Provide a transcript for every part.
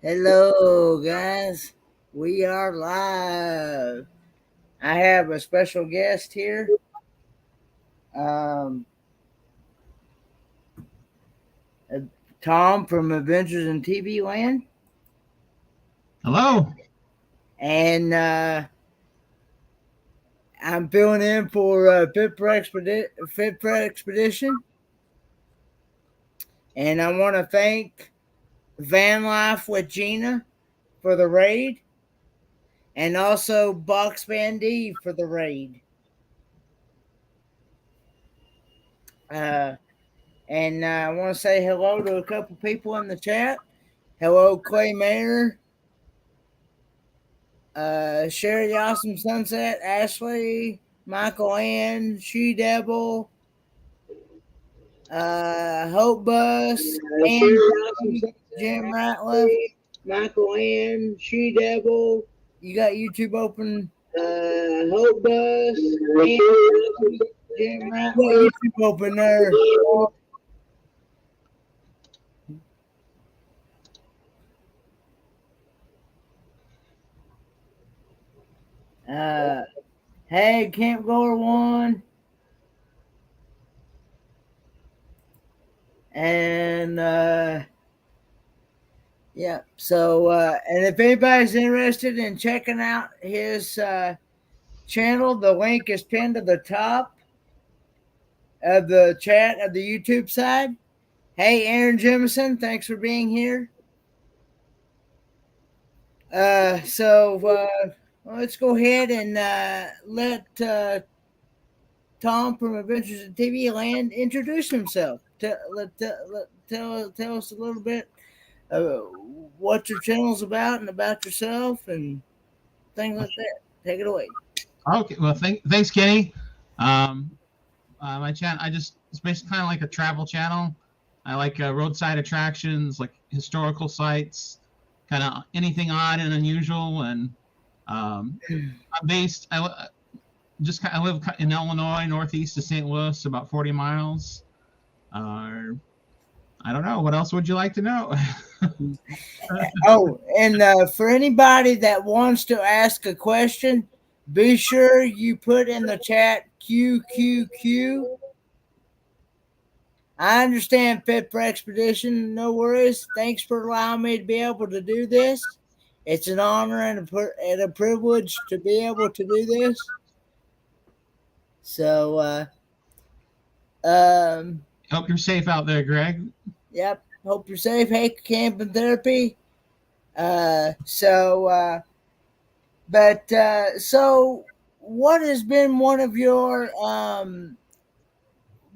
Hello, guys. We are live. I have a special guest here. Um, uh, Tom from Adventures in TV Land. Hello. And I'm filling in for Fit for Expedition. And I want to thank Van Life with Gina for the raid. And also Box Van D for the raid. And I want to say hello to a couple people in the chat. Hello, Clay Mayer, Sherry Awesome Sunset, Ashley, Michael Ann, She Devil, Hope Bus, and Jim Ratliff, Michael Ann, She Devil. You got YouTube open? Hope Bus, and Jim Ratliff. YouTube open there. Hey, Camp Goer 1. And yeah, so and if anybody's interested in checking out his channel, the link is pinned to the top of the chat of the YouTube side. Hey, Aaron Jemison, thanks for being here. So let's go ahead and let Tom from Adventures in TV Land introduce himself. Tell us a little bit what your channel's about and about yourself and things like that. Take it away. Okay. Well, thanks, Kenny. My channel, it's basically kind of like a travel channel. I like roadside attractions, like historical sites, kind of anything odd and unusual. And I'm based. I live in Illinois, northeast of St. Louis, about 40 miles. I don't know. What else would you like to know? Oh, and for anybody that wants to ask a question, be sure you put in the chat QQQ. I understand Fit for Expedition. No worries. Thanks for allowing me to be able to do this. It's an honor and a privilege to be able to do this. So, hope you're safe out there, Greg. Yep. Hope you're safe. Hey, Camping Therapy. So what has been one of your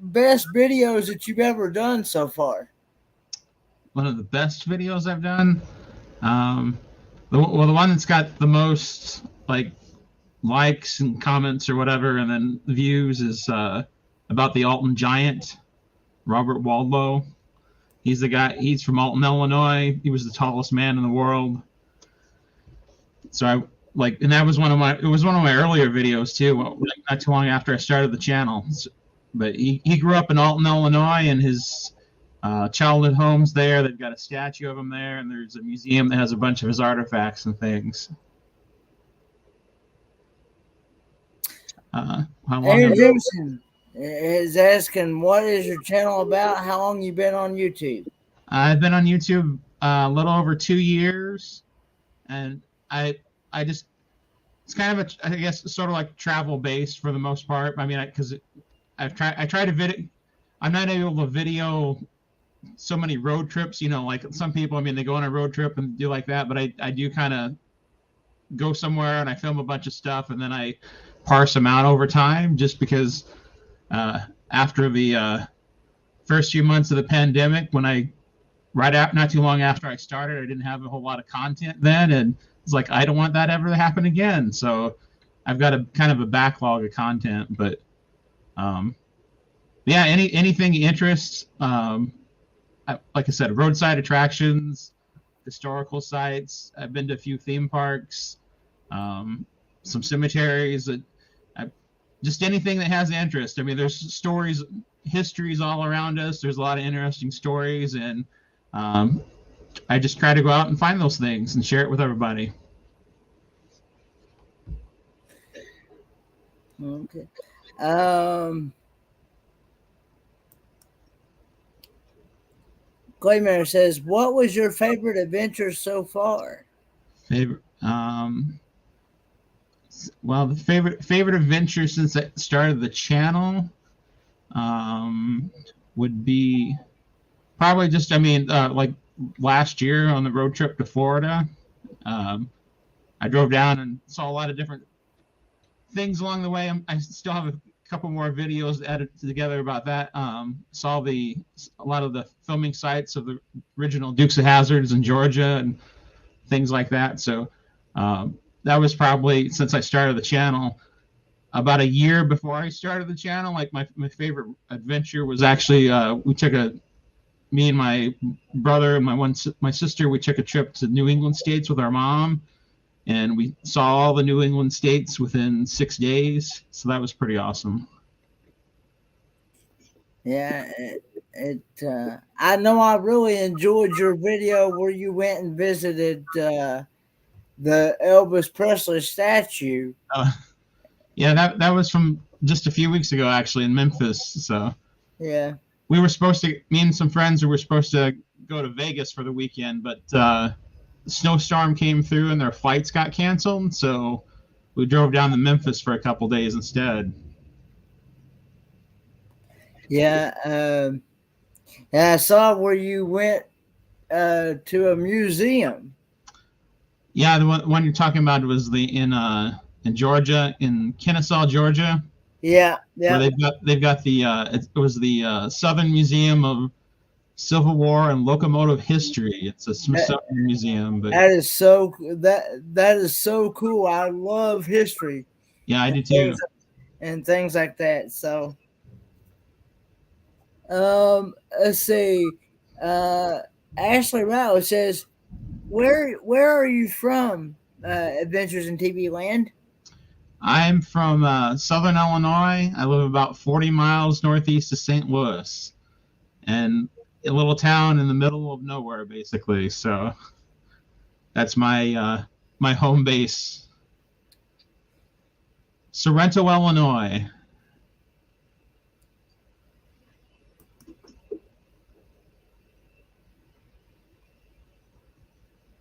best videos that you've ever done so far? One of the best videos I've done. The one that's got the most likes and comments or whatever, and then views is about the Alton Giant, Robert Waldlow. He's the guy. He's from Alton, Illinois. He was the tallest man in the world. So and that was one of my earlier videos too. Not too long after I started the channel. But he grew up in Alton, Illinois, and his childhood home's there. They've got a statue of him there, and there's a museum that has a bunch of his artifacts and things. Aaron Jimson is asking, what is your channel about? How long you been on YouTube? I've been on YouTube a little over 2 years, and I just, it's kind of I guess sort of like travel based for the most part. I mean, because I try to video. I'm not able to video so many road trips. Like some people, I mean, they go on a road trip and do like that, but I do kind of go somewhere and I film a bunch of stuff and then I parse them out over time, just because after the first few months of the pandemic, not too long after I started, I didn't have a whole lot of content then, and it's like I don't want that ever to happen again. So I've got a kind of a backlog of content, but yeah, anything interests. Like I said, roadside attractions, historical sites. I've been to a few theme parks, some cemeteries. Just anything that has interest. I mean, there's histories all around us. There's a lot of interesting stories, and I just try to go out and find those things and share it with everybody. Okay. Claymare says, "What was your favorite adventure so far?" Favorite, well, the favorite adventure since I started the channel, would be probably just, I mean, like last year on the road trip to Florida. I drove down and saw a lot of different things along the way. I still have a couple more videos edited together about that. Saw a lot of the filming sites of the original Dukes of Hazzards in Georgia and things like that. So that was probably, since I started the channel, about a year before I started the channel. Like my favorite adventure was actually me and my brother and my sister, we took a trip to New England states with our mom, and we saw all the New England states within 6 days. So that was pretty awesome. Yeah, I know I really enjoyed your video where you went and visited the Elvis Presley statue. Yeah, that was from just a few weeks ago, actually, in Memphis. So yeah, me and some friends were supposed to go to Vegas for the weekend, but snowstorm came through and their flights got canceled. So we drove down to Memphis for a couple days instead. Yeah, and I saw where you went to a museum. Yeah, the one you're talking about was in Georgia, in Kennesaw, Georgia. Yeah, yeah. Where they've got the it was the Southern Museum of Civil War and Locomotive History. It's a Smithsonian museum, but that is so cool. I love history. Yeah, I do too. And things like that. So, let's see. Ashley Rowell says, where are you from? Adventures in TV Land. I'm from Southern Illinois. I live about 40 miles northeast of St. Louis, and a little town in the middle of nowhere, basically. So that's my my home base. Sorrento, Illinois.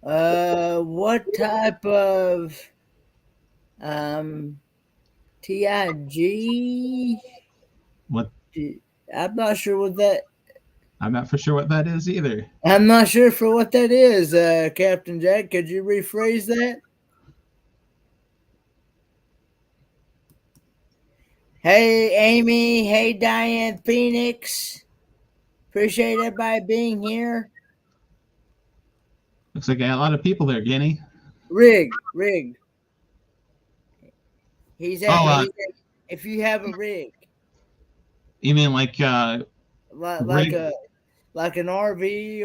What type of TIG? What? I'm not sure what that. I'm not for sure what that is either. I'm not sure for what that is, Captain Jack. Could you rephrase that? Hey, Amy. Hey, Diane Phoenix. Appreciate everybody being here. Looks like I got a lot of people there, Guinea. Rigged. He's at, if you have a rig. You mean like an RV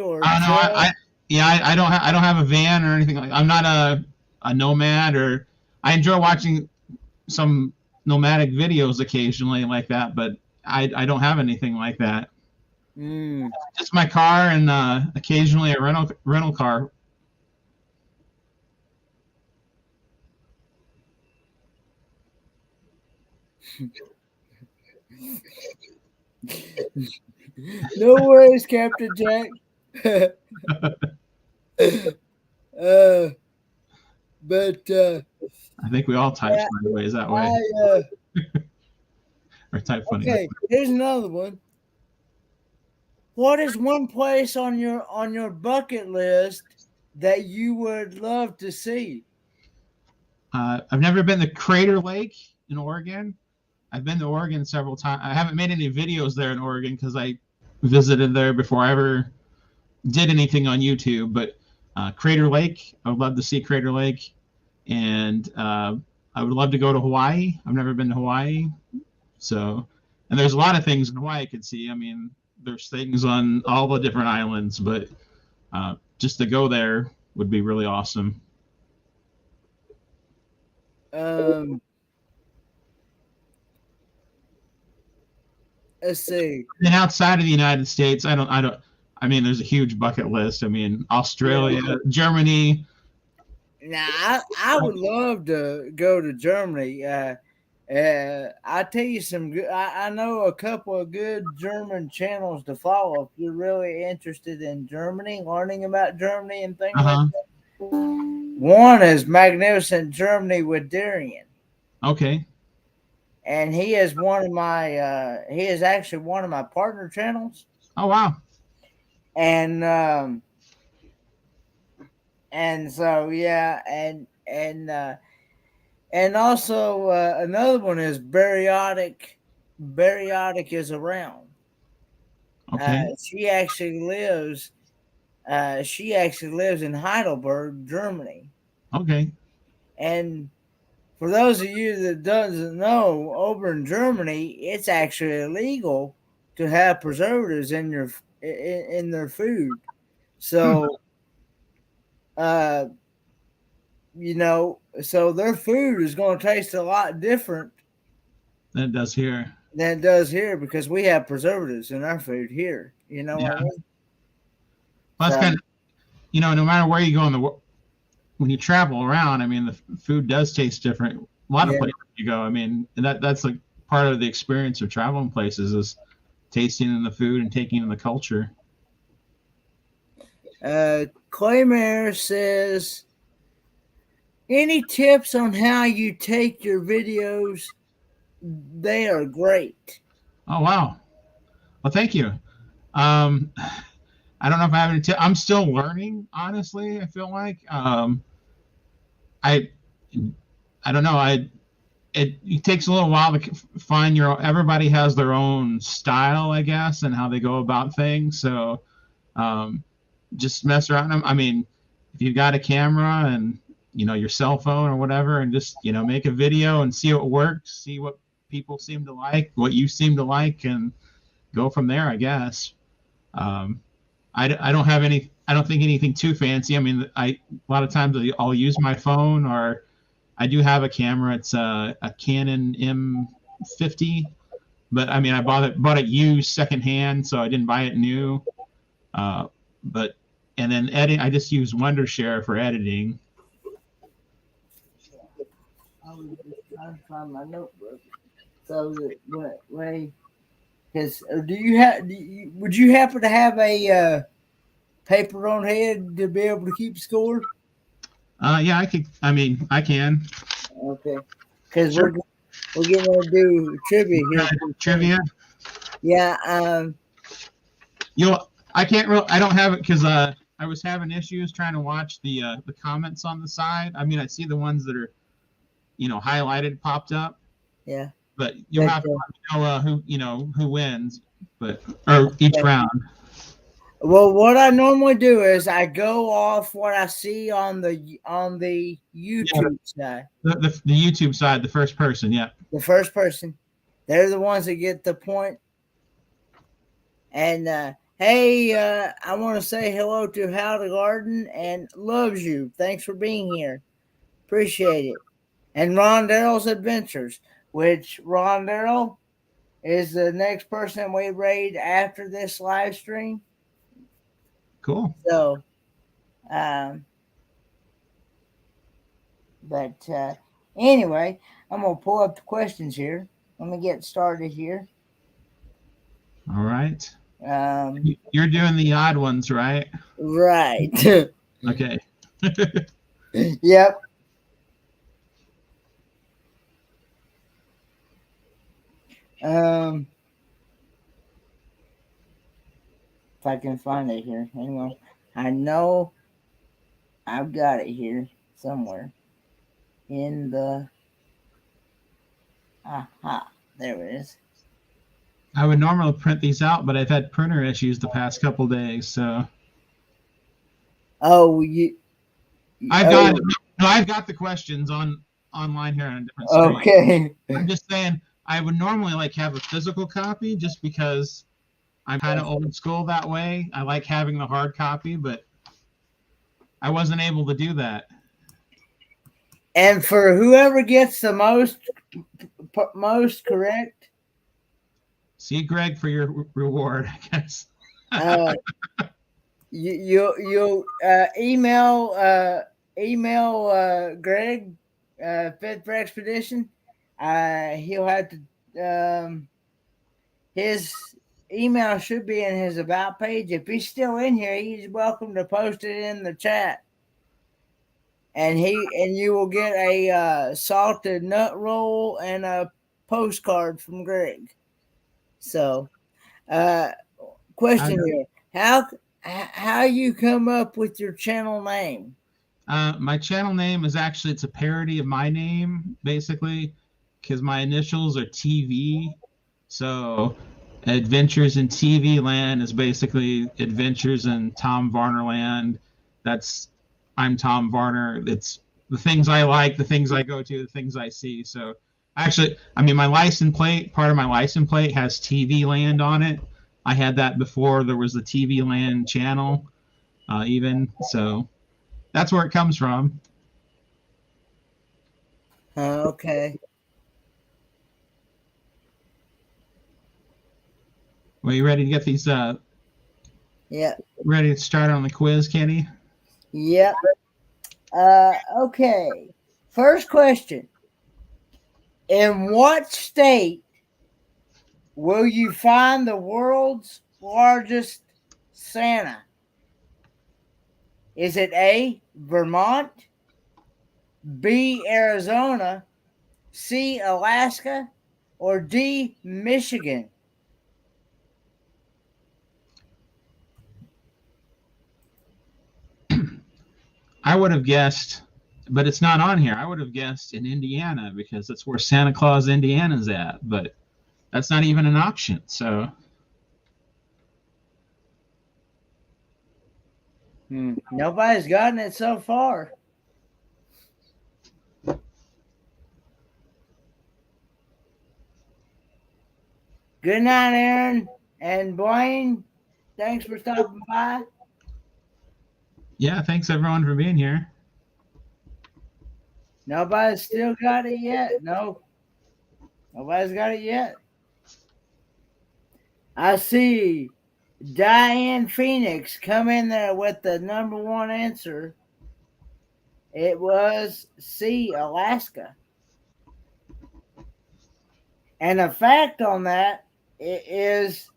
or? I don't have a van or anything like. I'm not a nomad, or I enjoy watching some nomadic videos occasionally like that, but I don't have anything like that. Just my car and occasionally a rental car. No worries, Captain Jack. But I think we all type ways that way. Or type funny. Okay, here's another one. What is one place on your bucket list that you would love to see? I've never been to Crater Lake in Oregon. I've been to Oregon several times. I haven't made any videos there in Oregon because I visited there before I ever did anything on YouTube. But Crater Lake, I would love to see Crater Lake. And I would love to go to Hawaii. I've never been to Hawaii. So, and there's a lot of things in Hawaii I could see. I mean, there's things on all the different islands, but just to go there would be really awesome. Let's see. And outside of the United States, I don't I mean, there's a huge bucket list. I mean, Australia, Yeah. Germany. Now, I would love to go to Germany. I tell you some good. I know a couple of good German channels to follow if you're really interested in Germany, learning about Germany and things like Uh-huh. that. One is Magnificent Germany with Darian, Okay. and he is one of my. He is actually one of my partner channels, Oh, wow. and so yeah, and also another one is Bariotic. Bariotic is around. Okay. She actually lives. She actually lives in Heidelberg, Germany. Okay. And for those of you that doesn't know, over in Germany, it's actually illegal to have preservatives in your in their food. Hmm. So, uh, so their food is going to taste a lot different That does here. than it does here because we have preservatives in our food here. You know what I Yeah. mean? Well, that's So, kind of, no matter where you go in the world, when you travel around, I mean, the food does taste different. A lot of yeah. places you go, I mean, that's like part of the experience of traveling places is tasting in the food and taking in the culture. Claymare says, any tips on how you take your videos? They are great. Oh, wow. Well, thank you. Um, I don't know if I have any I'm still learning, honestly. I feel like I I don't know. It takes a little while to find your. Everybody has their own style, I guess, and how they go about things. So um, just mess around them. I mean, if you've got a camera and your cell phone or whatever, and just make a video and see what works, see what people seem to like, what you seem to like, and go from there, I guess. Um, I don't have any. I don't think anything too fancy. I mean, a lot of times I'll use my phone, or I do have a camera. It's a Canon M50, but I mean, I bought it used secondhand, so I didn't buy it new. Uh, but and then edit, I just use Wondershare for editing. I was just trying to find my notebook. So that way, because do you have? Would you happen to have a paper on head to be able to keep score? Yeah, I could. I mean, I can. Okay, because Sure. we're getting ready to do trivia here pretty soon. Trivia. Yeah. I can't really. I don't have it because I was having issues trying to watch the comments on the side. I mean, I see the ones that are highlighted popped up, Yeah. but you'll But have to let me know who wins, but or each okay. round. Well, what I normally do is I go off what I see on the Yeah, YouTube side. the YouTube side, the first person. Yeah. The first person, they're the ones that get the point. And hey, I want to say hello to How the Garden and loves you. Thanks for being here. Appreciate it. And Ron Darrell's Adventures, which Ron Darrell is the next person we raid after this live stream. Cool. So, um, but anyway, I'm going to pull up the questions here. Let me get started here. All right. Um, You're doing the odd ones, right? right. Okay. Yep. If I can find it here. Hang on. I know I've got it here somewhere in the. Aha. There it is. I would normally print these out, but I've had printer issues the past couple days, so Oh, you. I've got Oh, no, I've got the questions online here on a different screen. okay. I'm just saying I would normally like have a physical copy just because I'm kind of old school that way. I like having the hard copy, but I wasn't able to do that. And for whoever gets the most correct. See, Greg, for your reward, I guess. You email Greg, Fit for Expedition. He'll have to his email should be in his about page. If he's still in here, he's welcome to post it in the chat. And you will get a salted nut roll and a postcard from Greg. So, question here: how you come up with your channel name? My channel name is actually, it's a parody of my name, basically, because my initials are TV. So Adventures in TV Land is basically Adventures in Tom Varner Land. I'm Tom Varner. It's the things I like, the things I go to, the things I see. So actually, I mean, part of my license plate has TV Land on it. I had that before there was the TV Land channel, even. So that's where it comes from. Okay. Well, you ready to get these? Yeah. Ready to start on the quiz, Kenny? Yep. Okay. First question. In what state will you find the world's largest Santa? Is it A, Vermont, B, Arizona, C, Alaska, or D, Michigan? I would have guessed, but it's not on here. I would have guessed in Indiana because that's where Santa Claus, Indiana's at, but that's not even an option. So Nobody's gotten it so far. Good night, Aaron and Blaine. Thanks for stopping by. yeah, thanks everyone for being here. Nobody's still got it yet. No. Nobody's got it yet. I see Diane Phoenix come in there with the number one answer. It was C, Alaska. And a fact on that is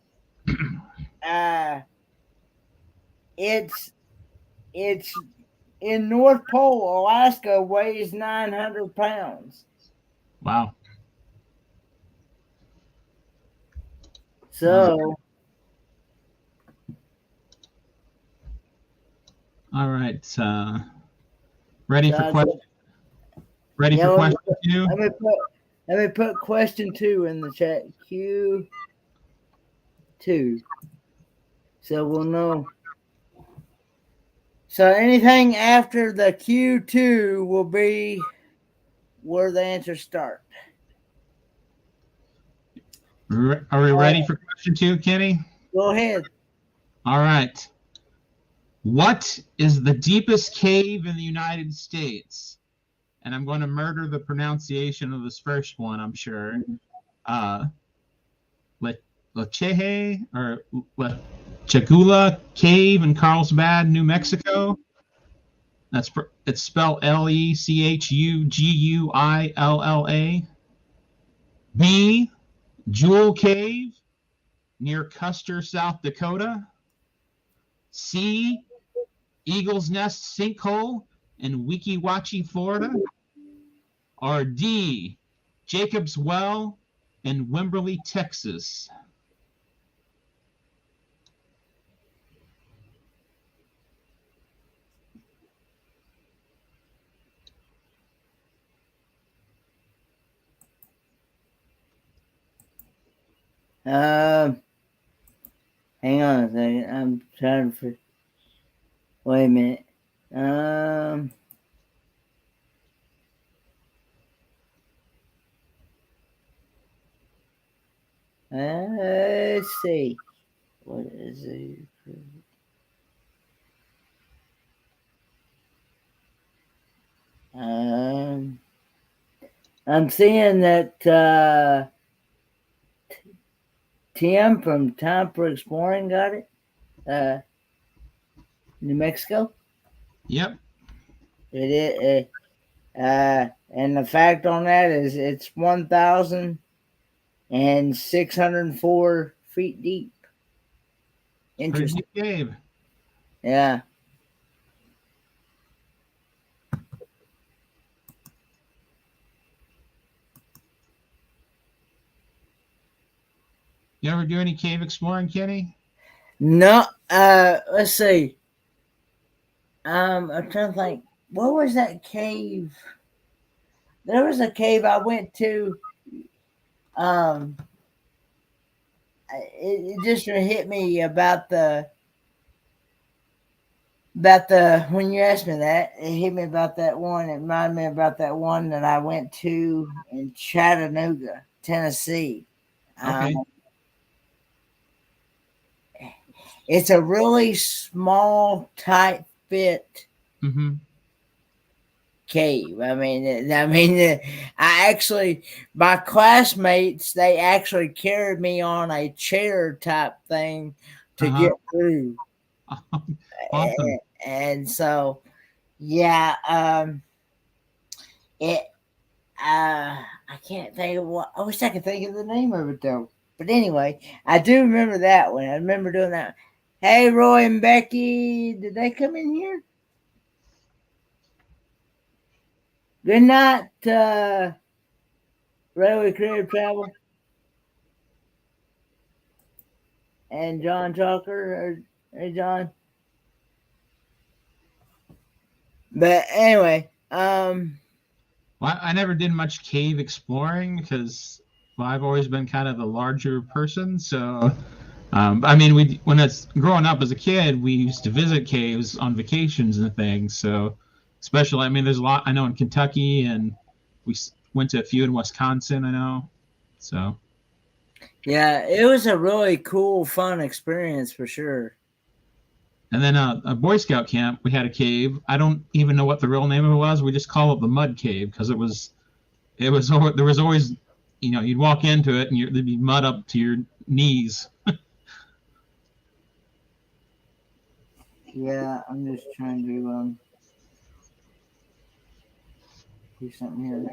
it's in North Pole, Alaska weighs 900 pounds. Wow. So all right. Ready for question? Ready for question two? Let me put question 2 in the chat. Q2. So we'll know. So anything after the Q2 will be where the answers start. Are we ready for question 2, Kenny? Go ahead. All right. What is the deepest cave in the United States? And I'm going to murder the pronunciation of this first one, I'm sure. Lechehe or Chagula Cave in Carlsbad, New Mexico. It's spelled Lechuguilla. B, Jewel Cave near Custer, South Dakota. C, Eagle's Nest Sinkhole in Weeki Wachee, Florida. Or D, Jacob's Well in Wimberley, Texas. Hang on a second. I'm trying to. Wait a minute. Let's see. What is it? I'm seeing that Tim from Time for Exploring got it. uh, New Mexico. Yep. It is, and the fact on that is it's 1,604 feet deep. Pretty Interesting. deep cave. Yeah. You ever do any cave exploring, Kenny? No. Let's see. I'm trying to think. What was that cave? There was a cave I went to. Um, it just hit me about the when you asked me that, it hit me about that one. It reminded me about that one that I went to in Chattanooga, Tennessee. Okay. It's a really small, tight fit Mm-hmm. cave. I actually, my classmates, they actually carried me on a chair type thing to Uh-huh. get through, Awesome. and so yeah, it. I can't think of what. I wish I could think of the name of it though. But anyway, I do remember that one. I remember doing that. Hey, Roy and Becky, did they come in here? Good night, Railway Career Travel and John Chalker. Hey, John. But anyway, Well, I never did much cave exploring because I've always been kind of the larger person. So, I mean, when it's growing up as a kid, we used to visit caves on vacations and things. So, especially, I mean, there's a lot I know in Kentucky, and went to a few in Wisconsin. I know. So, yeah, it was a really cool, fun experience for sure. and then a Boy Scout camp, we had a cave. I don't even know what the real name of it was. We just call it the Mud Cave because it was there was always, you'd walk into it and there'd be mud up to your knees. Yeah, I'm just trying to do something here.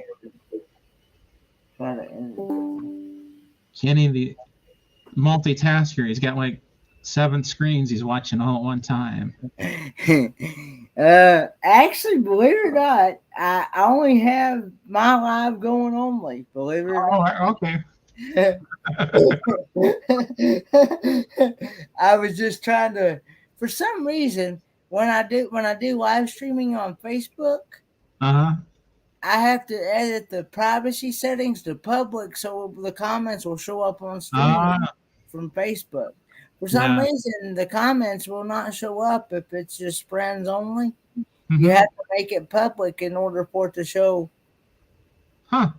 Try to Kenny, the multitasker, he's got like 7 screens he's watching all at one time. Actually, believe it or not, I only have my live going only. Believe it or Oh, okay. not. I was just trying to, for some reason, when I do live streaming on Facebook, Uh-huh. I have to edit the privacy settings to public so the comments will show up on stream from Facebook. For some Yeah. reason, the comments will not show up if it's just friends only. You Mm-hmm. have to make it public in order for it to show. Huh.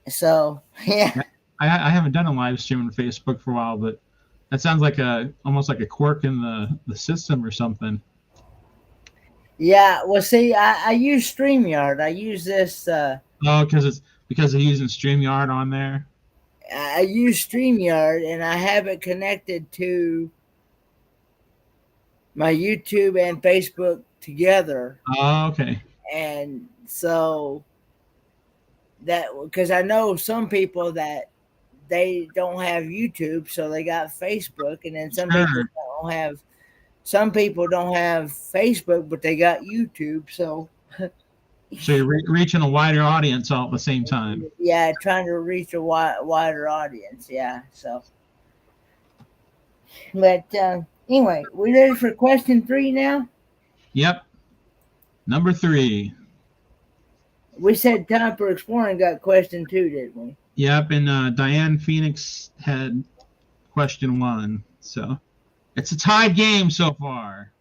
So, yeah. Yeah. I haven't done a live stream on Facebook for a while, but that sounds like almost like a quirk in the system or something. Yeah, well, see, I use StreamYard. I use this. Oh, because they're using StreamYard on there. I use StreamYard, and I have it connected to my YouTube and Facebook together, Oh, okay. and so that because I know some people that they don't have YouTube, so they got Facebook, and then Sure. some people don't have Facebook, but they got YouTube. So So you're reaching a wider audience all at the same time. yeah, trying to reach a wider audience. Yeah. So, but anyway, we ready for question 3 now? Yep. Number 3. We said time for exploring. Got question 2, didn't we? Yep, and Diane Phoenix had question 1. So it's a tied game so far.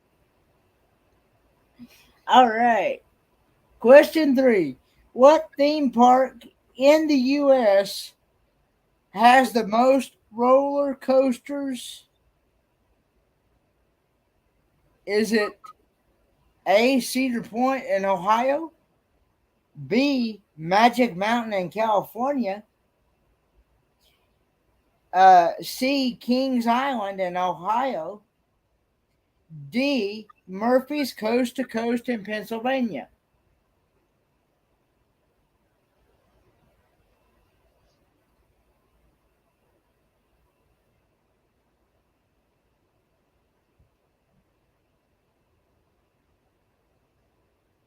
All right. Question 3. What theme park in the U.S. has the most roller coasters? Is it A, Cedar Point in Ohio, B, Magic Mountain in California, C, Kings Island in Ohio, D. Murphy's Coast to Coast in Pennsylvania.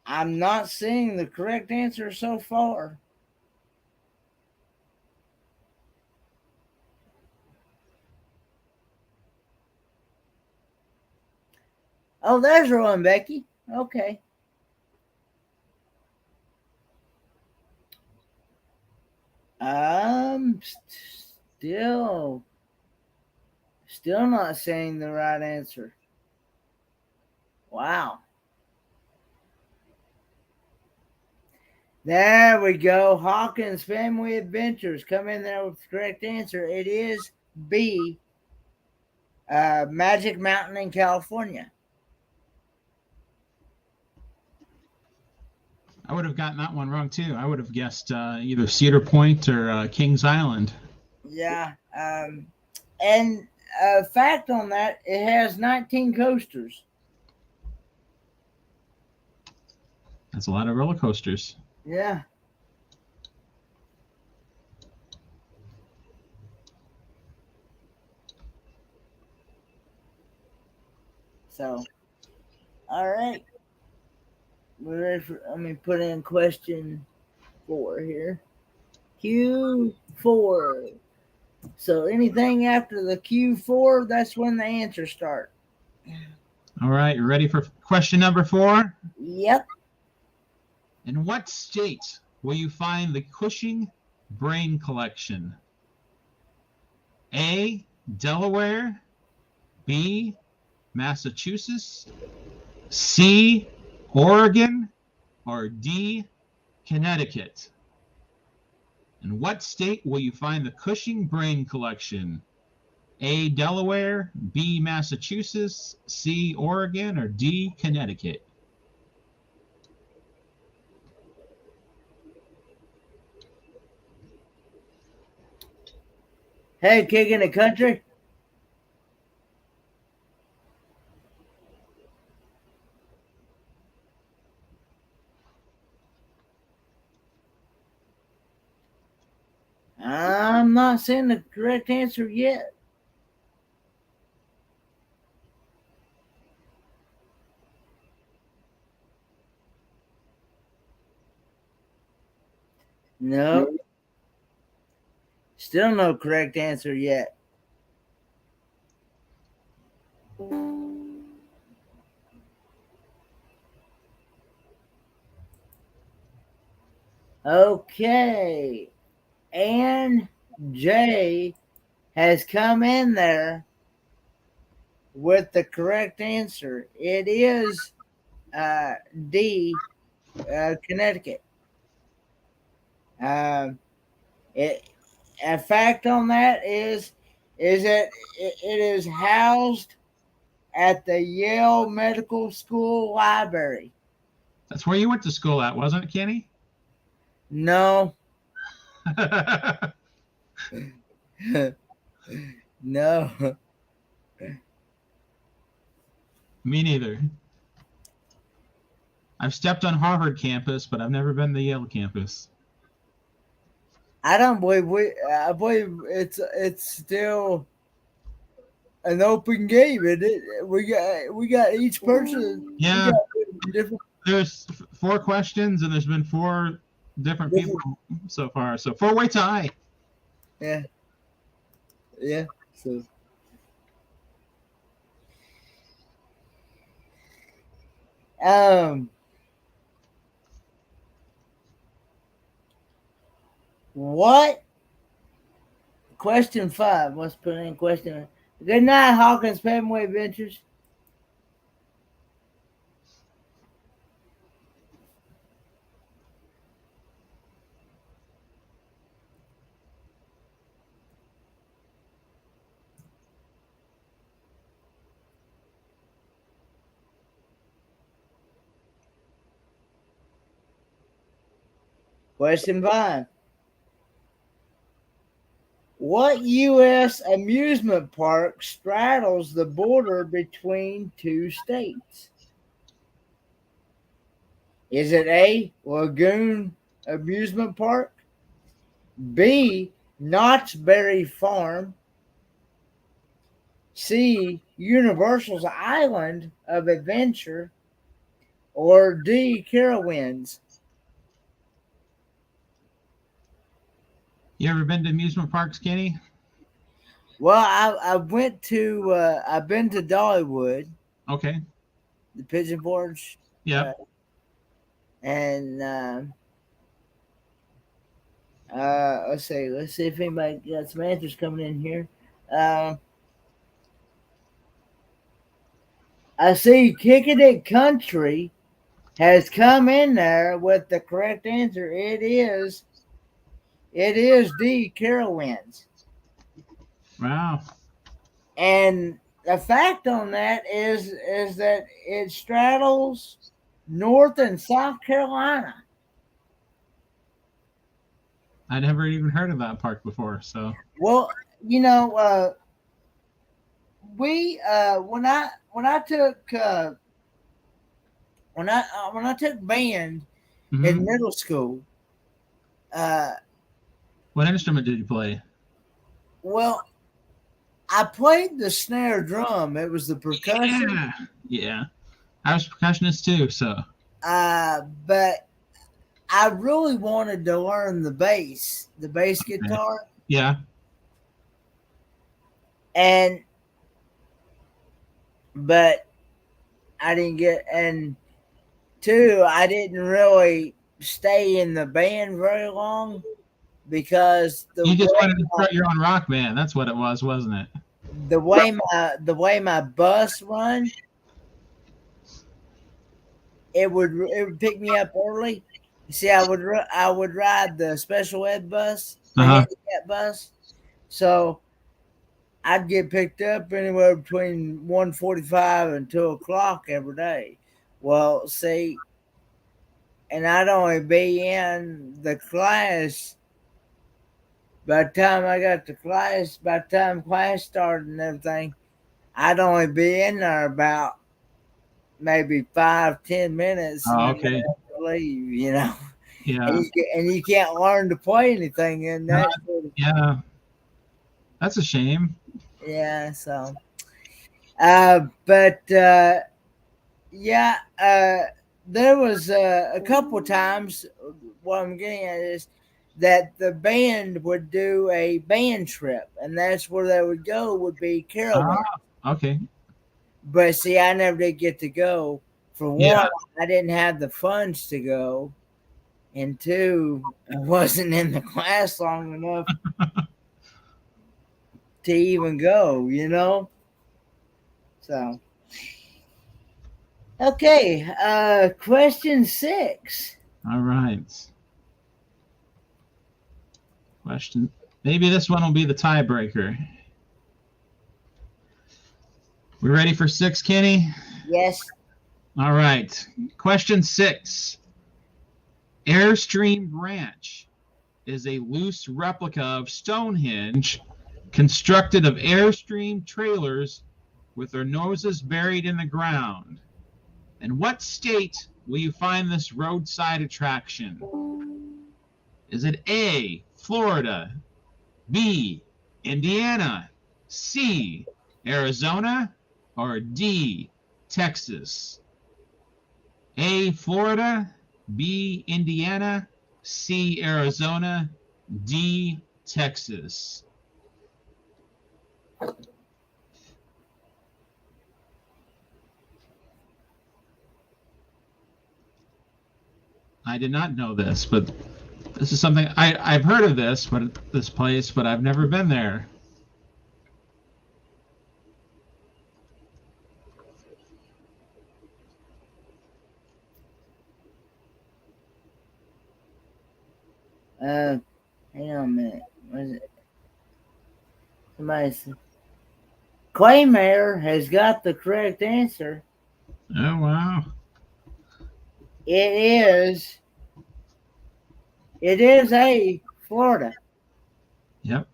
I'm not seeing the correct answer so far. Oh, there's Rowan Becky. Okay. Still not saying the right answer. Wow. There we go. Hawkins Family Adventures come in there with the correct answer. It is B. Magic Mountain in California. I would have gotten that one wrong too. I would have guessed either Cedar Point or Kings Island. Yeah. And a fact on that, it has 19 coasters. That's a lot of roller coasters. Yeah. So, all right. We're ready for, let me put in question 4 here. Q4. So anything after the Q4, that's when the answers start. All right, you ready for question number 4? Yep. In what state will you find the Cushing Brain Collection? A. Delaware. B. Massachusetts. C. Oregon. Or D. Connecticut. In what state will you find the Cushing Brain Collection? A. Delaware. B. Massachusetts. C. Oregon. Or D. Connecticut. Hey, King in the Country. I'm not saying the correct answer yet. No. Still no correct answer yet. Okay. And Jay has come in there with the correct answer. It is D, Connecticut. It a fact on that is that it is housed at the Yale Medical School Library. That's where you went to school at, wasn't it, Kenny? No. No. Me neither. I've stepped on Harvard campus, but I've never been to Yale campus. I don't believe I believe it's still an open game, and we got each person. Yeah, Different. there's 4 questions, and there's been 4 different people so far. So 4-way tie. Yeah. Yeah. So. What? Question 5. Let's put in question. Good night, Hawkins Family Adventures. Question 5. What U.S. amusement park straddles the border between two states? Is it A, Lagoon Amusement Park, B, Knott's Berry Farm, C, Universal's Island of Adventure, or D, Carowinds? You ever been to amusement parks, Kenny? Well, I've been to Dollywood, Okay. the Pigeon Forge, Yep. and let's see if anybody got some answers coming in here. I see Kicking It Country has come in there with the correct answer. It is D, Carowinds. Wow. And the fact on that is that it straddles North and South Carolina. I never even heard of that park before. So. Well, you know, we when I took when I took band in middle school. What instrument did you play? Well, I played the snare drum. It was the percussion. Yeah. I was a percussionist too, so. But I really wanted to learn the bass guitar. Yeah. But I didn't get, and two, I didn't really stay in the band very long because you just wanted to start your own rock band. That's what it was, wasn't it? The way my bus run, it would pick me up early. You see, I would ride the special ed bus, the handicap bus, so I'd get picked up anywhere between 1:45 and 2:00 every day. Well, see, and I'd only be in the class by the time I got to class. By the time class started and everything, I'd only be in there about maybe 5-10 minutes. Oh, okay. Leave, you know. Yeah. And you can't learn to play anything in that. Yeah. That's a shame. Yeah. So, there was a couple times. What I'm getting at is that the band would do a band trip, and that's where they would go. Would be Carolyn. Okay. But see, I never did get to go. For one, I didn't have the funds to go, and two, I wasn't in the class long enough to even go. You know. So. Okay, question 6. All right. Question. Maybe this one will be the tiebreaker. We ready for 6, Kenny? Yes. All right. Question 6. Airstream Ranch is a loose replica of Stonehenge constructed of Airstream trailers with their noses buried in the ground. In what state will you find this roadside attraction? Is it A, Florida, B, Indiana, C, Arizona, or D, Texas? A, Florida, B, Indiana, C, Arizona, D, Texas. I did not know this, but this is something I've heard of this place, but I've never been there. Hang on a minute. What is it? Somebody said Claymayer has got the correct answer. Oh, wow. It is A, Florida. Yep.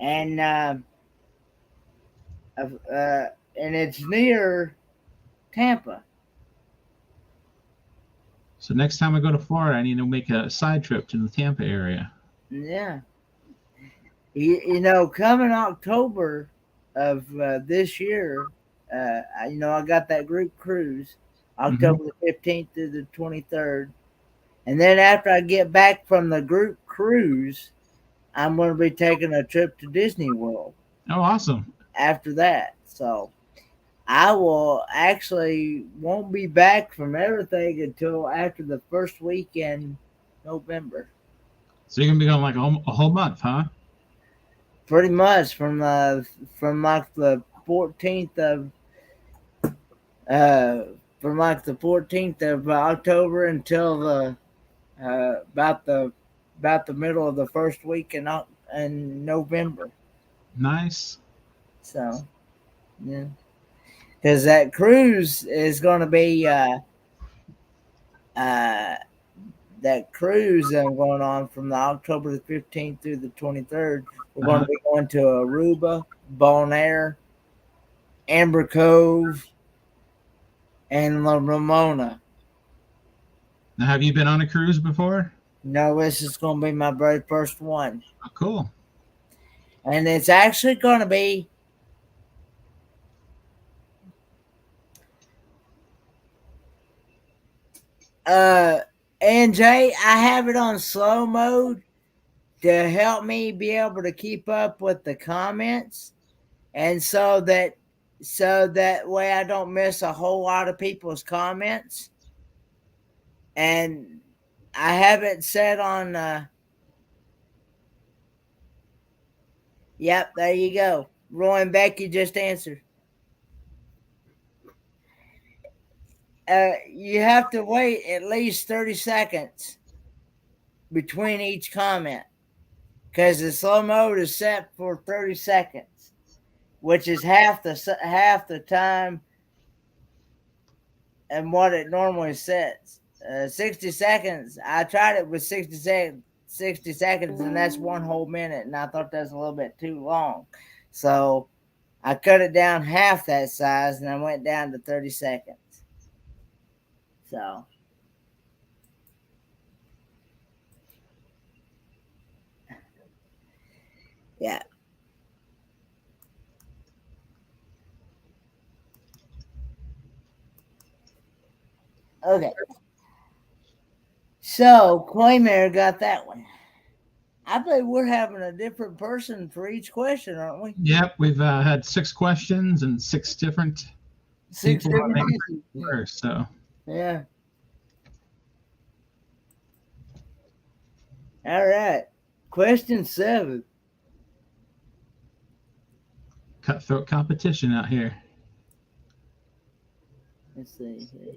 and and it's near Tampa. So next time I go to Florida, I need to make a side trip to the Tampa area. Yeah, you know, coming October of this year, I got that group cruise, Hmm. October the 15th through the 23rd, and then after I get back from the group cruise, I'm going to be taking a trip to Disney World Oh, awesome. after that. So I will actually won't be back from everything until after the first week in November. So you're gonna be going like a whole month, huh? Pretty much from like the 14th of uh from like the 14th of October until the about the middle of the first week in November. Nice. So yeah, because that cruise is going to be uh that cruise going on from the October the 15th through the 23rd. We're going Uh-huh. to be going to Aruba, Bonaire, Amber Cove, and La Ramona. Now, have you been on a cruise before? No, this is going to be my very first one. Oh, cool. And it's actually going to be uh and Jay, I have it on slow mode to help me be able to keep up with the comments, and so that way I don't miss a whole lot of people's comments. And I have it set on yep, there you go. Roy and Becky just answered. You have to wait at least 30 seconds between each comment because the slow mode is set for 30 seconds, which is half the time and what it normally sets. 60 seconds. I tried it with 60 seconds, and that's one whole minute, and I thought that's a little bit too long. So I cut it down half that size, and I went down to 30 seconds. So yeah. Okay. So Claymare got that one. I believe we're having a different person for each question, aren't we? Yep, we've had 6 questions and 6 different Six people different have answered pieces. first. So Yeah. All right. Question 7. cutthroat competition out here. Let's see here.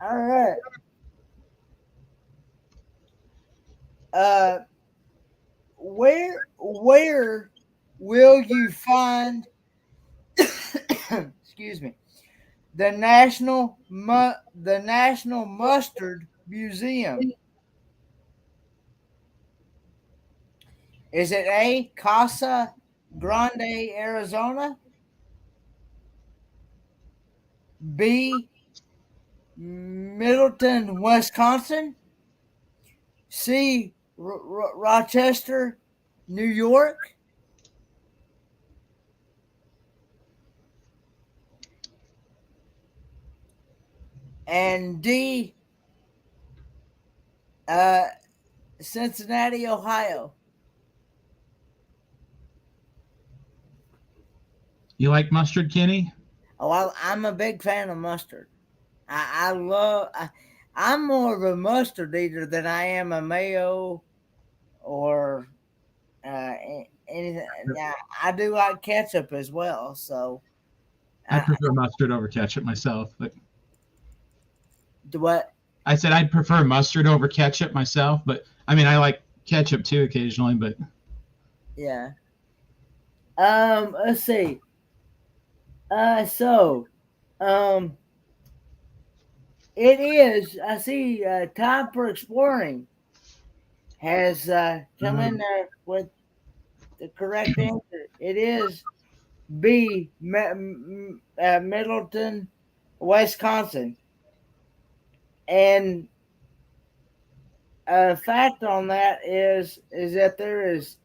All right. Uh, where will you find? Excuse me. The National Mustard Museum. Is it A, Casa Grande, Arizona? B, Middleton, Wisconsin? C, Rochester, New York? And D, uh, Cincinnati, Ohio. You like mustard, Kenny? Oh, I'm a big fan of mustard. I love. I'm more of a mustard eater than I am a mayo or anything. Now, I do like ketchup as well. So, I uh, prefer mustard over ketchup myself, but do what? I said I'd prefer mustard over ketchup myself, but I mean I like ketchup too occasionally, but Yeah. Let's see. So, um, It is. I see. Time for Exploring has come in there with the correct answer. It is B. Middleton, Wisconsin. And a fact on that is that there is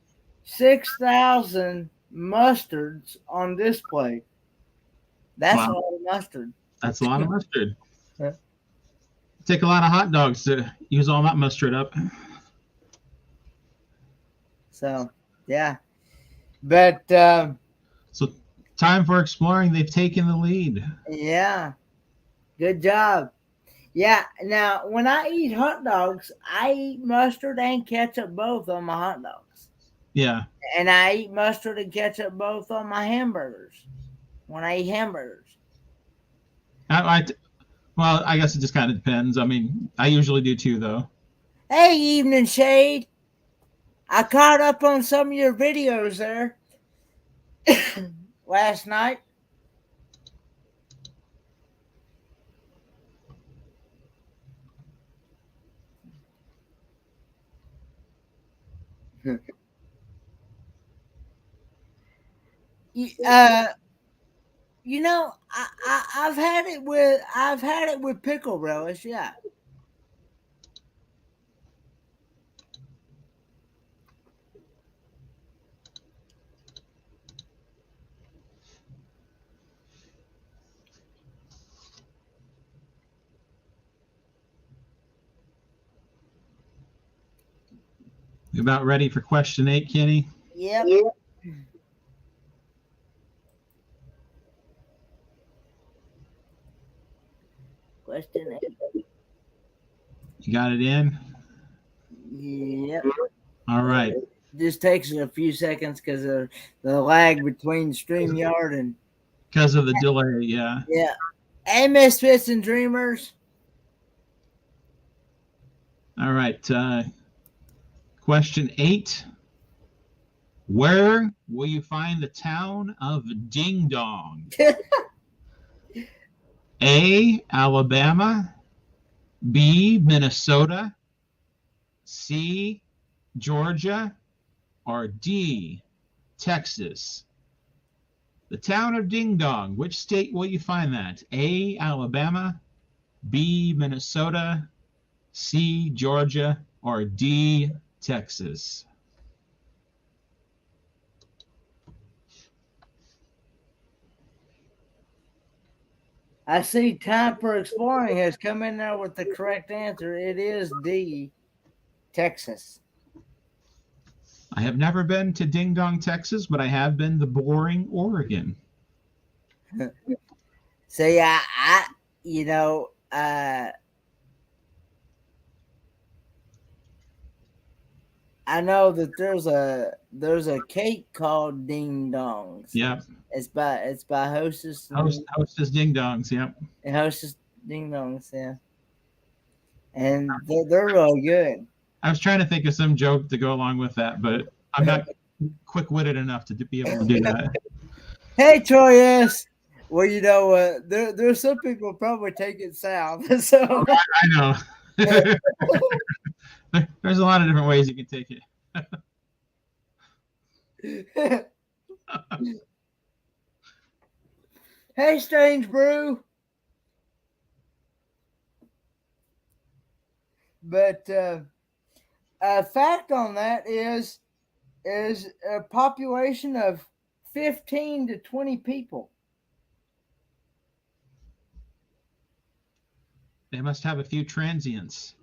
6,000 mustards on display. That's a Wow, lot of mustard. that's a lot of mustard. Take a lot of hot dogs to use all that mustard up. So, yeah. But, So, Time for Exploring, they've taken the lead. yeah, good job. Yeah, now when I eat hot dogs, I eat mustard and ketchup both on my hot dogs. Yeah. And I eat mustard and ketchup both on my hamburgers when I eat hamburgers. Well, I guess it just kind of depends. I mean, I usually do too, though. Hey, Evening Shade. I caught up on some of your videos there last night. You know, I've had it with pickle relish. Yeah. You about ready for question 8, Kenny? Yep. Question 8. You got it in? Yep. All right. Just takes a few seconds because of the lag between StreamYard and. Because of the delay, yeah. Yeah. Hey, Misfits and Dreamers. All right. Question 8. Where will you find the town of Ding Dong? A, Alabama. B, Minnesota. C, Georgia. Or D, Texas? The town of Ding Dong. Which state will you find that? A, Alabama. B, Minnesota. C, Georgia. Or D, Texas? I see Time for Exploring has come in there with the correct answer. It is D, Texas. I have never been to Ding Dong, Texas, but I have been to Boring, Oregon. See, I you know, I know that there's a cake called Ding Dongs. Yep. It's by Hostess. Hostess Ding Dongs. Yep. Hostess Ding Dongs. Yeah, and they're really good. I was trying to think of some joke to go along with that, but I'm not quick-witted enough to be able to do that. Hey, Troy S. Well, you know, there's some people probably take it south. So I know. There's a lot of different ways you can take it. Hey, Strange Brew. But a fact on that is a population of 15 to 20 people. They must have a few transients.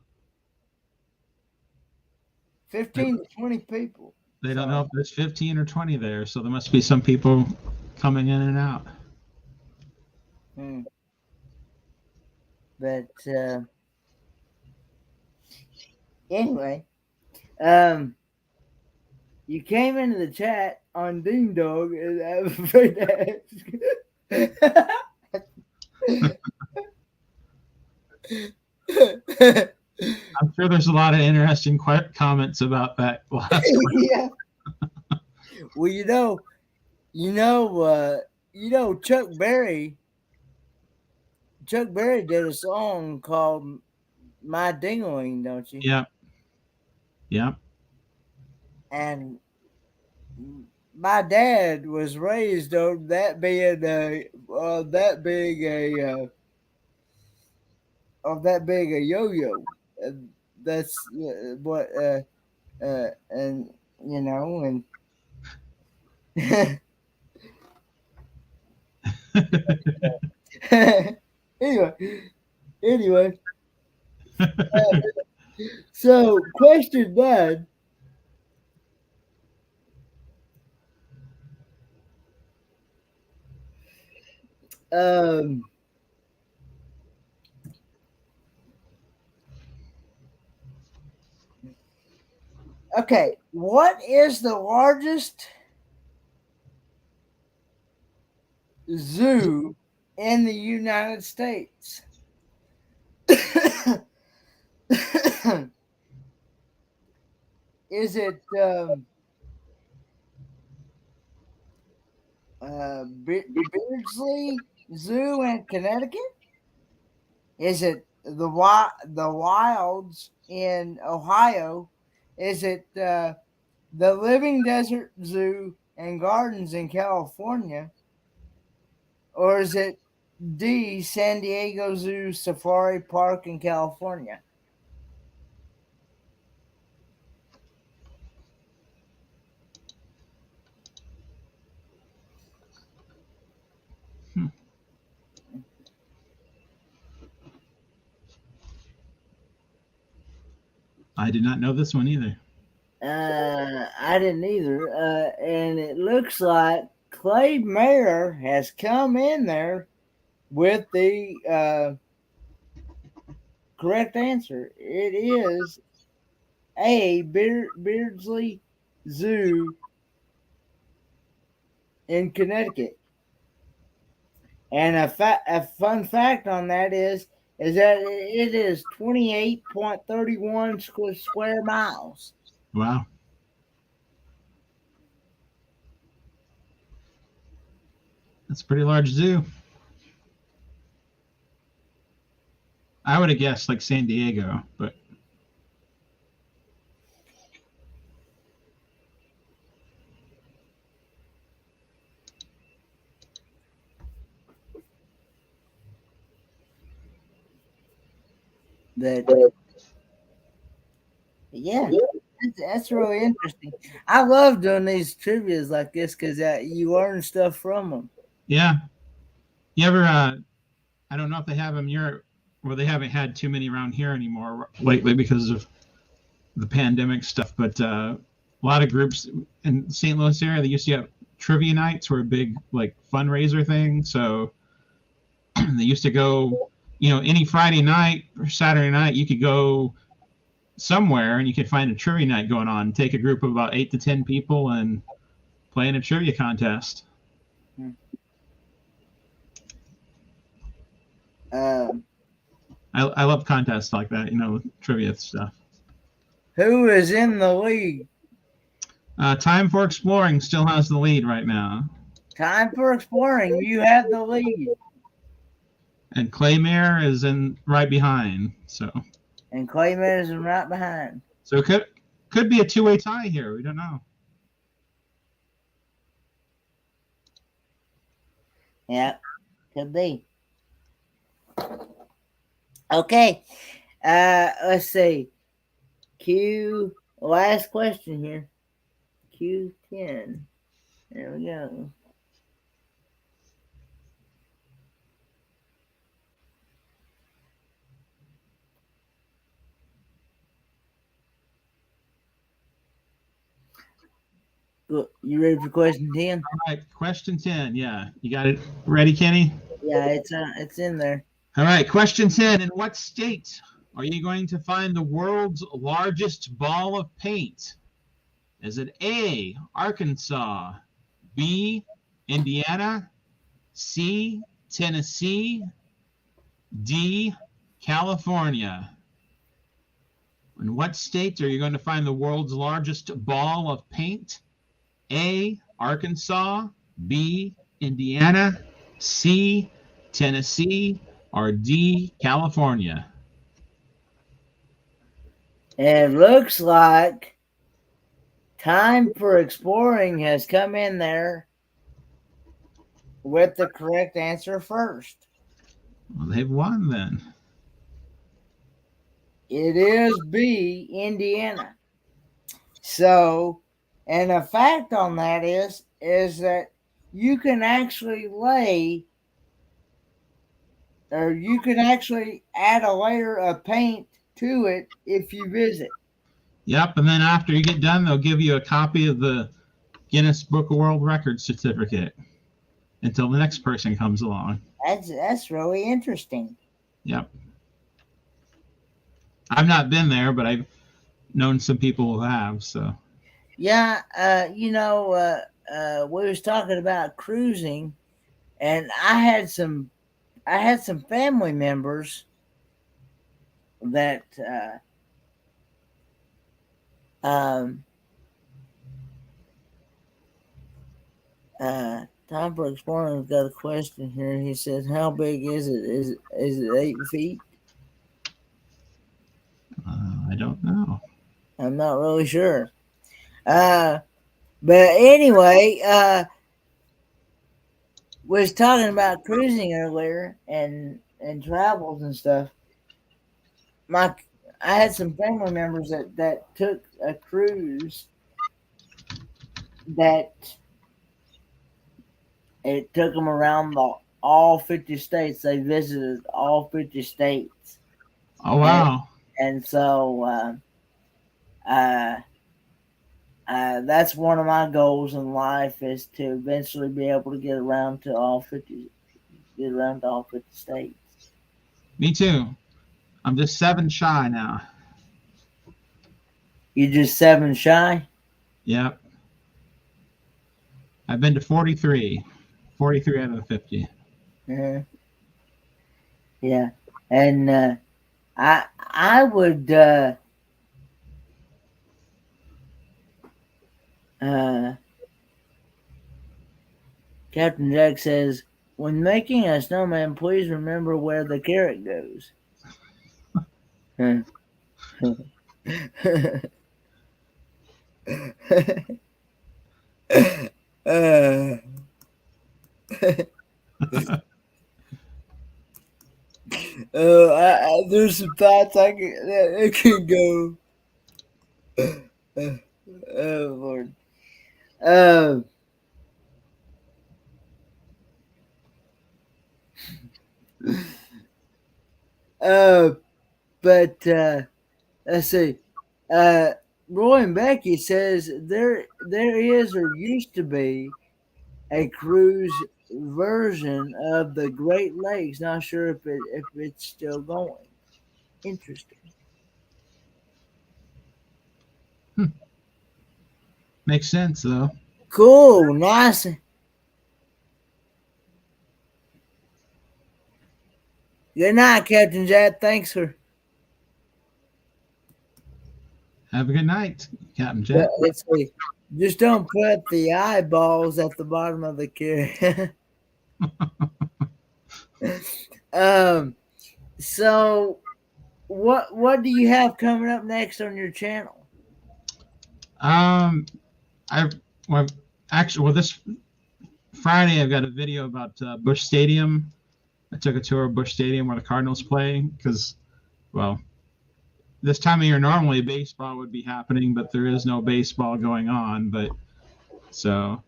15 to 20 people. They don't know if there's 15 or 20 there, so there must be some people coming in and out. But anyway, you came into the chat on Ding Dong, and I was afraid to ask. I'm sure there's a lot of interesting comments about that last one. Yeah. Well, you know, Chuck Chuck Berry did a song called "My Dingling," don't you? Yep. Yep. And my dad was raised on that being that big a yo-yo. That's what and you know and anyway. So question 9. Um, okay, what is the largest zoo in the United States? Is it Beardsley Zoo in Connecticut? Is it the Wilds in Ohio? Is it the Living Desert Zoo and Gardens in California? Or is it D, San Diego Zoo Safari Park in California? I did not know this one either. I didn't either. And it looks like Clay Mayer has come in there with the correct answer. It is A, Beardsley Zoo in Connecticut. And a fun fact on that is that it is 28.31 square miles. Wow. That's a pretty large zoo. I would have guessed like San Diego, but Yeah, that's really interesting. I love doing these trivias like this because you learn stuff from them. yeah. You ever? I don't know if they have them here. Well, they haven't had too many around here anymore lately because of the pandemic stuff. But a lot of groups in St. Louis area, they used to have trivia nights were a big like fundraiser thing. So they used to go, any Friday night or Saturday night, you could go somewhere and you could find a trivia night going on. Take a group of about 8 to 10 people and play in a trivia contest. I love contests like that, trivia stuff. Who is in the lead? Time for Exploring still has the lead right now. Time for Exploring, you have the lead. And Claymare is in right behind. And Claymare is right behind. So it could be a two-way tie here. We don't know. Yeah, could be. Okay. Let's see. Last question here. Q10. There we go. You ready for question 10? All right, question 10. Yeah, you got it ready, Kenny? Yeah, it's in there. All right, question 10. In what state are you going to find the world's largest ball of paint? Is it A, Arkansas, B, Indiana, C, Tennessee, D, California? In what state are you going to find the world's largest ball of paint? A, Arkansas, B, Indiana, C, Tennessee, or D, California? And it looks like time for exploring has come in there with the correct answer first. Well, they've won then. It is B, Indiana. So, and a fact on that is that you can actually you can actually add a layer of paint to it if you visit. Yep, and then after you get done, they'll give you a copy of the Guinness Book of World Records certificate until the next person comes along. That's really interesting. Yep. I've not been there, but I've known some people who have. So Yeah, we was talking about cruising, and I had some family members that um, Tom for Exploring got a question here. He says, "How big is it? Is it 8 feet?" I don't know. I'm not really sure. But anyway, was talking about cruising earlier and travels and stuff. My I had some family members that took a cruise that it took them around all 50 states. They visited all 50 states. Oh wow! And so uh, that's one of my goals in life is to eventually be able to get around to all 50 states. Me too. I'm just 7 shy now. You just 7 shy? Yep. I've been to 43. 43 out of the 50. Uh, yeah. And I would Captain Jack says, when making a snowman, please remember where the carrot goes. There's some thoughts I can go. Oh Lord. Uh, uh, but let's see. Uh, Roy and Becky says there is or used to be a cruise version of the Great Lakes. Not sure if it's still going. Interesting. Makes sense though. Cool. Nice. Good night, Captain Jack. Thanks for. Have a good night, Captain Jet. Let's see. Just don't put the eyeballs at the bottom of the carrot. So what do you have coming up next on your channel? I well, actually, well, this Friday I've got a video about Busch Stadium. I took a tour of Busch Stadium where the Cardinals play because, well, this time of year normally baseball would be happening, but there is no baseball going on. But so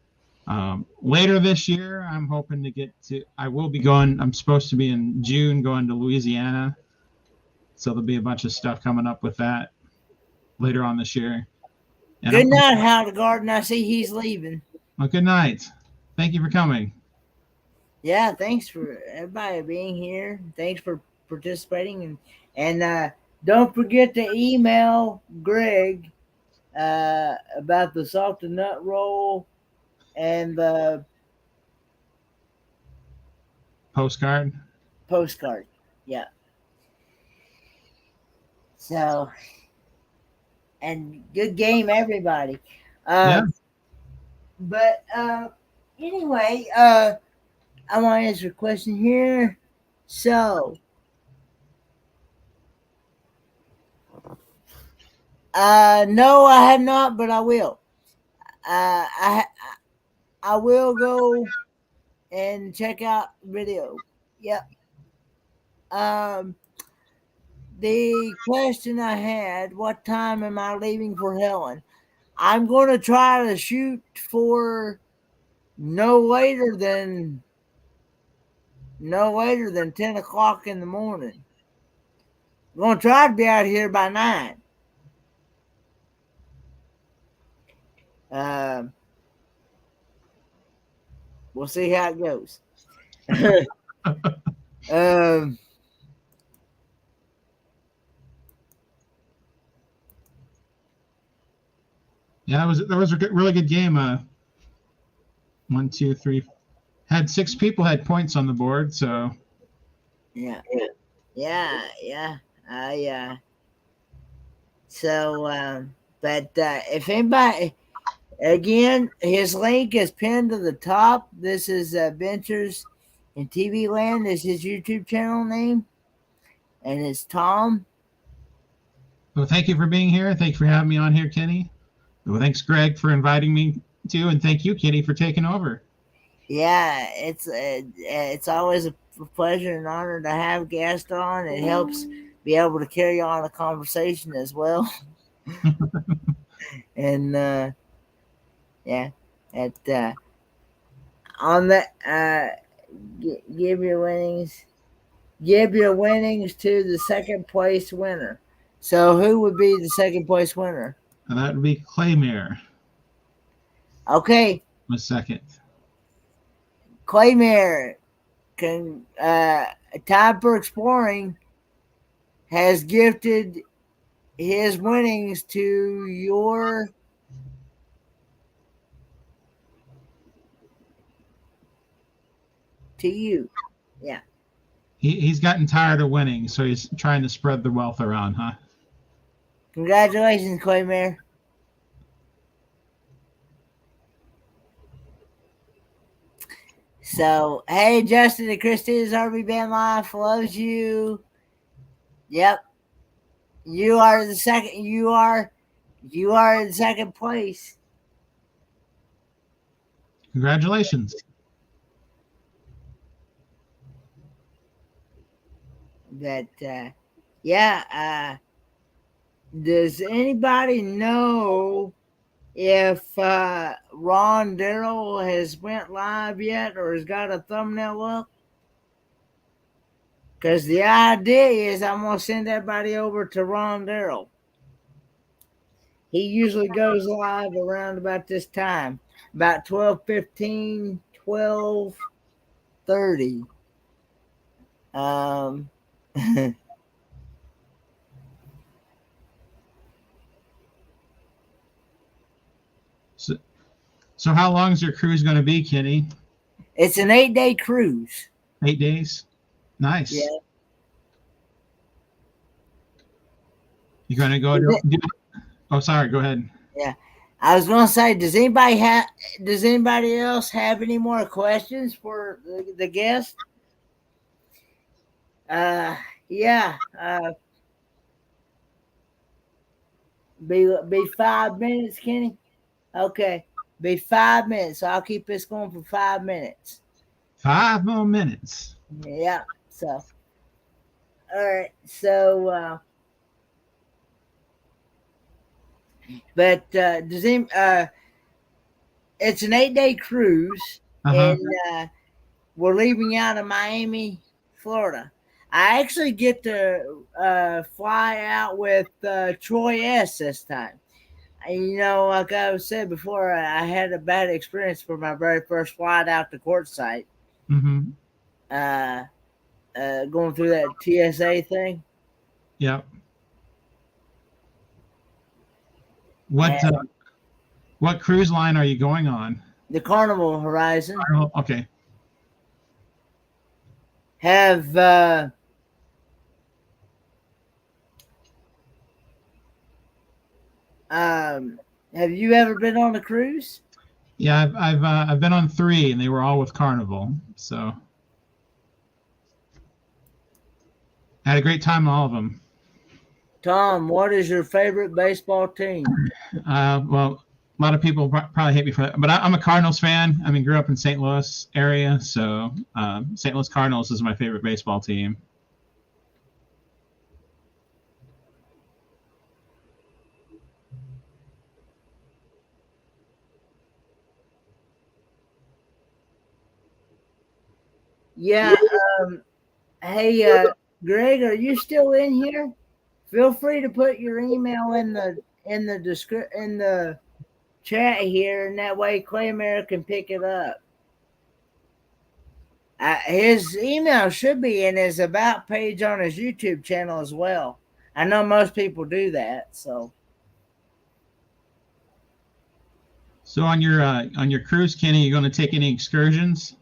later this year, I'm hoping to get to. I will be going. I'm supposed to be in June going to Louisiana, so there'll be a bunch of stuff coming up with that later on this year. And Good night, Howard Garden. I see he's leaving. Well, good night. Thank you for coming. Yeah, thanks for everybody being here. Thanks for participating and don't forget to email Greg about the salted nut roll and the Postcard. Yeah. So, and good game, everybody. Yeah. But anyway, I want to answer a question here. So, no, I have not, but I will. I will go and check out video. Yep. Um, the question I had: what time am I leaving for Helen? I'm going to try to shoot for no later than 10 o'clock in the morning. I'm going to try to be out here by 9. We'll see how it goes. Yeah, that was a really good game. 1, 2, 3, had 6 people had points on the board. So yeah. So, but if anybody, again, his link is pinned to the top. This is Adventures in TV Land. This is his YouTube channel name, and it's Tom. well, thank you for being here. Thanks for having me on here, Kenny. Well, thanks, Greg, for inviting me too, and thank you, Kenny, for taking over. Yeah, it's always a pleasure and honor to have guests on. It helps be able to carry on a conversation as well. And yeah, at on that, give your winnings. Give your winnings to the second place winner. So, who would be the second place winner? And that would be Claymere. Okay, Was second. Claymere, Time for Exploring has gifted his winnings to you. Yeah. He's gotten tired of winning, so he's trying to spread the wealth around, huh? Congratulations, Claymere. So, hey, Justin and Christina's RV Band Life loves you. Yep. You are the second. You are in second place. Congratulations. But yeah. Does anybody know if Ron Darrell has went live yet or has got a thumbnail up? Because the idea is I'm going to send everybody over to Ron Darrell. He usually goes live around about this time, about 12:15, 12:30. So how long is your cruise going to be, Kenny? It's an 8-day cruise. 8 days? Nice. Yeah. You're going to go oh, sorry. Go ahead. Yeah. I was going to say, does anybody else have any more questions for the guest? Yeah. Be 5 minutes, Kenny? Okay. Be 5 minutes. So I'll keep this going for 5 minutes. 5 more minutes. Yeah. So, all right. So, but does any, it's an 8-day cruise, and we're leaving out of Miami, Florida. I actually get to fly out with Troy S. this time. You know, like I said before, I had a bad experience for my very first flight out to Quartzsite. Mm-hmm. Going through that TSA thing. Yep. What cruise line are you going on? The Carnival Horizon. Okay. Have you ever been on a cruise? Yeah, I've been on 3, and they were all with Carnival. So I had a great time on all of them. Tom, what is your favorite baseball team? Well, a lot of people probably hate me for that, but I'm a Cardinals fan. I mean, grew up in St. Louis area, so St. Louis Cardinals is my favorite baseball team. Yeah. Hey, Greg, are you still in here? Feel free to put your email in the chat here, and that way Claymare can pick it up. His email should be in his about page on his YouTube channel as well. I know most people do that, so. So on your cruise, Kenny, you going to take any excursions?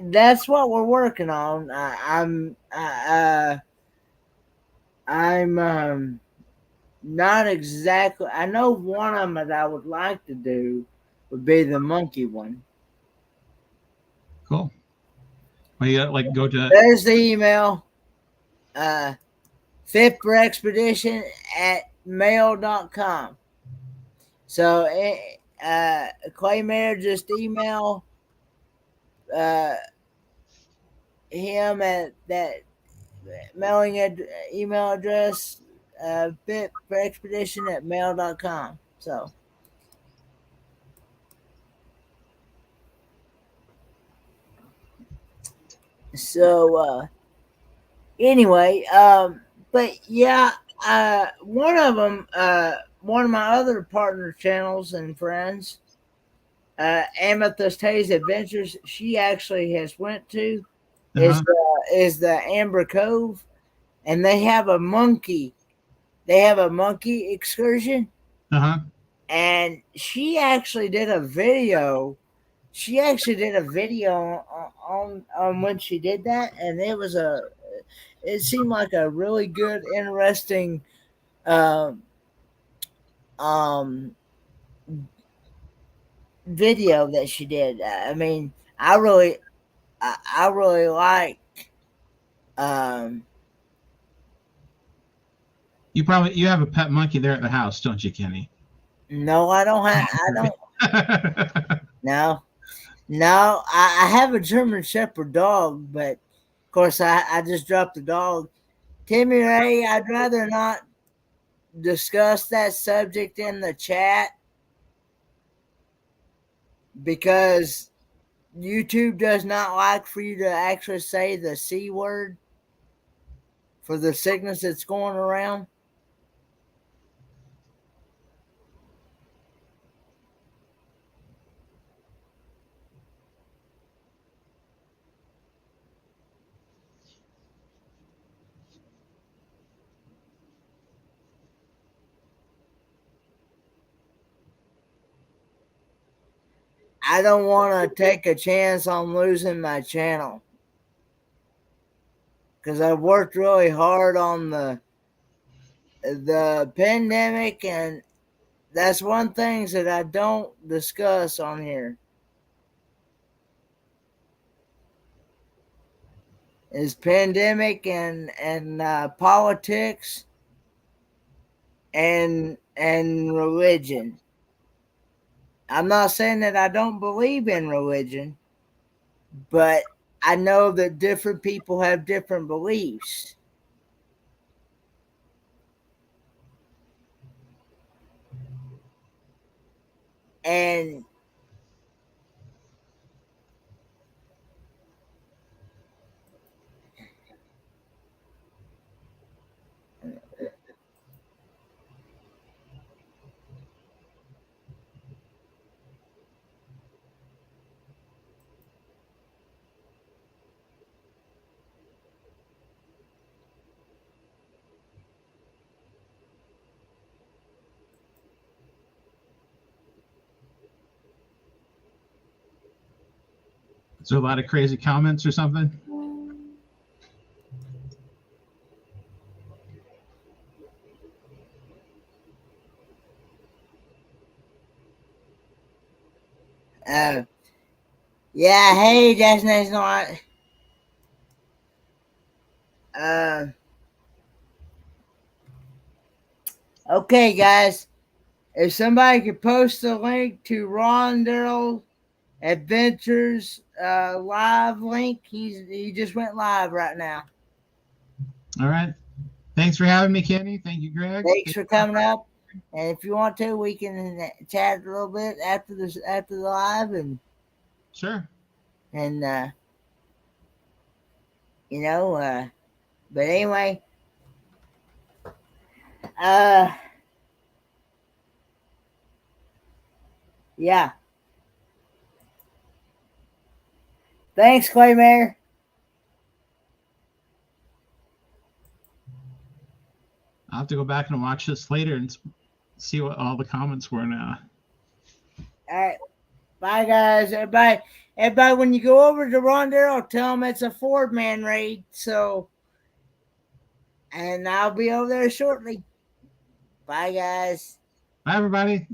That's what we're working on. I'm not exactly. I know one of them that I would like to do would be the monkey one. Cool. Well, you like go to. There's the email. Fifth for expedition at mail.com. So Claymare, just email him at that mailing email address, fit for expedition at mail.com. So anyway, but yeah, one of them, one of my other partner channels and friends, Amethyst Hayes Adventures, she actually has went to Uh-huh. is the Amber Cove, and they have a monkey. They have a monkey excursion, Uh-huh. and she actually did a video. She actually did a video on when she did that, and it seemed like a really good, interesting um, um, video that she did. I mean, I really like. Um, You have a pet monkey there at the house, don't you, Kenny? no, I don't have. I don't. No, no. I have a German Shepherd dog, but of course, I just dropped the dog. Timmy Ray, I'd rather not discuss that subject in the chat because YouTube does not like for you to actually say the C word for the sickness that's going around. I don't want to take a chance on losing my channel because I've worked really hard on the pandemic, and that's one thing that I don't discuss on here is pandemic and politics and religion. I'm not saying that I don't believe in religion, but I know that different people have different beliefs. And So a lot of crazy comments or something? uh, yeah, hey, that's not. Okay, guys. If somebody could post a link to Ron Darrell Adventures live link, he just went live right now. All right. Thanks for having me, Kenny. Thank you, Greg. Thanks for coming up. And if you want to, we can chat a little bit after the live, and Sure. and but anyway, yeah. Thanks, Claymare. I'll have to go back and watch this later and see what all the comments were now. All right. Bye, guys. Everybody, when you go over to Ron Darrell, tell them it's a 4-man raid. So, and I'll be over there shortly. Bye, guys. Bye, everybody.